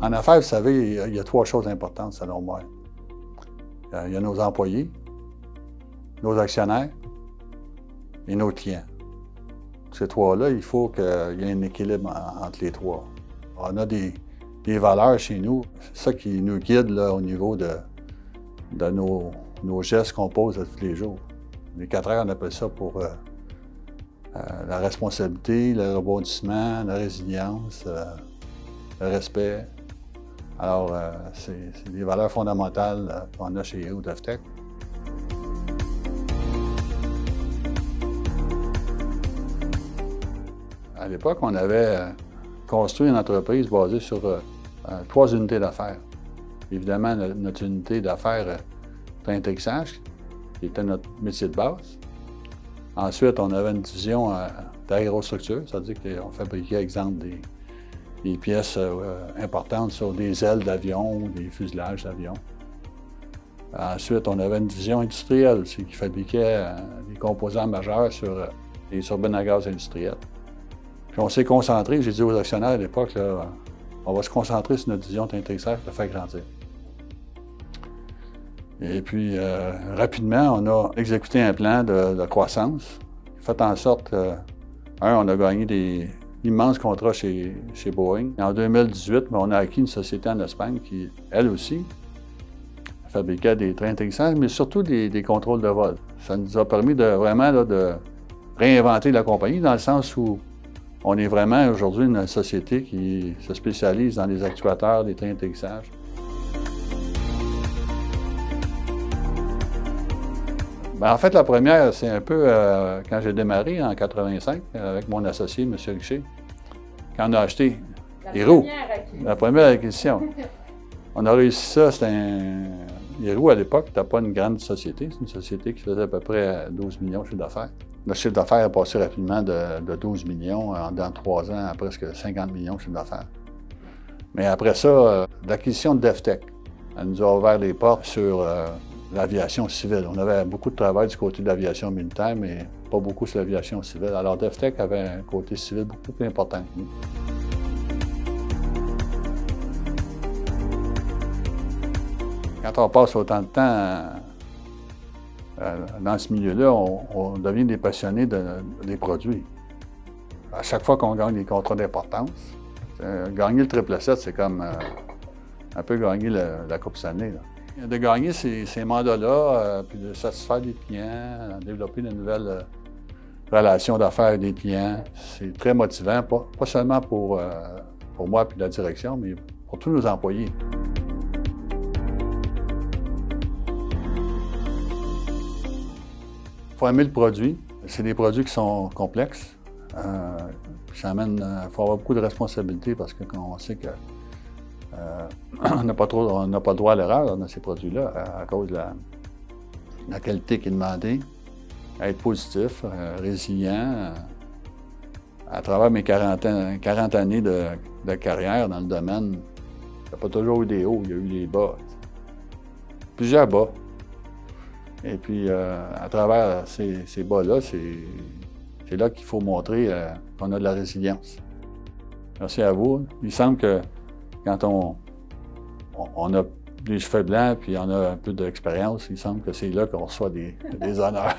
En affaires, vous savez, il y a trois choses importantes selon moi. Il y a nos employés, nos actionnaires et nos clients. Ces trois-là, il faut qu'il y ait un équilibre entre les trois. On a des valeurs chez nous. C'est ça qui nous guide là, au niveau de nos gestes qu'on pose à tous les jours. Les 4 heures, on appelle ça pour la responsabilité, le rebondissement, la résilience, le respect. Alors, c'est des valeurs fondamentales qu'on a chez Héroux DevTech. À l'époque, on avait construit une entreprise basée sur 3 unités d'affaires. Évidemment, notre unité d'affaires Train-Atterrissage, qui était notre métier de base. Ensuite, on avait une division d'aérostructure, c'est-à-dire qu'on fabriquait, exemple, des pièces importantes sur des ailes d'avion ou des fuselages d'avion. Ensuite, on avait une division industrielle aussi qui fabriquait des composants majeurs sur les turbines à gaz industrielles. Puis on s'est concentré, j'ai dit aux actionnaires à l'époque, on va se concentrer sur notre division d'atterrissage pour la faire grandir. Et puis, rapidement, on a exécuté un plan de croissance, fait en sorte on a gagné des immenses contrats chez Boeing. Et en 2018, on a acquis une société en Espagne qui, elle aussi, fabriquait des trains d'atterrissage, mais surtout des contrôles de vol. Ça nous a permis vraiment de réinventer la compagnie dans le sens où on est vraiment aujourd'hui une société qui se spécialise dans les actuateurs des trains d'atterrissage. Bien, en fait, la première, c'est un peu quand j'ai démarré en 85 avec mon associé, M. Richer, quand on a acheté Héroux, la première acquisition. On a réussi ça, c'était Héroux, à l'époque, n'était pas une grande société. C'est une société qui faisait à peu près 12 millions de chiffre d'affaires. Le chiffre d'affaires est passé rapidement de 12 millions dans 3 ans à presque 50 millions de chiffre d'affaires. Mais après ça, l'acquisition de DevTech, elle nous a ouvert les portes sur l'aviation civile. On avait beaucoup de travail du côté de l'aviation militaire, mais pas beaucoup sur l'aviation civile. Alors DevTech avait un côté civil beaucoup plus important que nous. Quand on passe autant de temps dans ce milieu-là, on devient des passionnés des produits. À chaque fois qu'on gagne des contrats d'importance, gagner le 777, c'est comme un peu gagner la Coupe Stanley. De gagner ces mandats-là, puis de satisfaire les clients, développer de nouvelles relations d'affaires avec des clients, c'est très motivant, pas seulement pour moi et la direction, mais pour tous nos employés. Il faut aimer le produit. C'est des produits qui sont complexes. Il faut avoir beaucoup de responsabilités parce qu'on sait qu'on n'a pas le droit à l'erreur dans ces produits-là à cause de la qualité qui est demandée. Être positif, résilient. À travers mes 40 années de carrière dans le domaine, il n'y a pas toujours eu des hauts, il y a eu des bas. Plusieurs bas. Et puis, à travers ces bas-là, c'est là qu'il faut montrer qu'on a de la résilience. Merci à vous. Il semble que quand on a les cheveux blancs puis on a un peu d'expérience, il semble que c'est là qu'on reçoit des honneurs.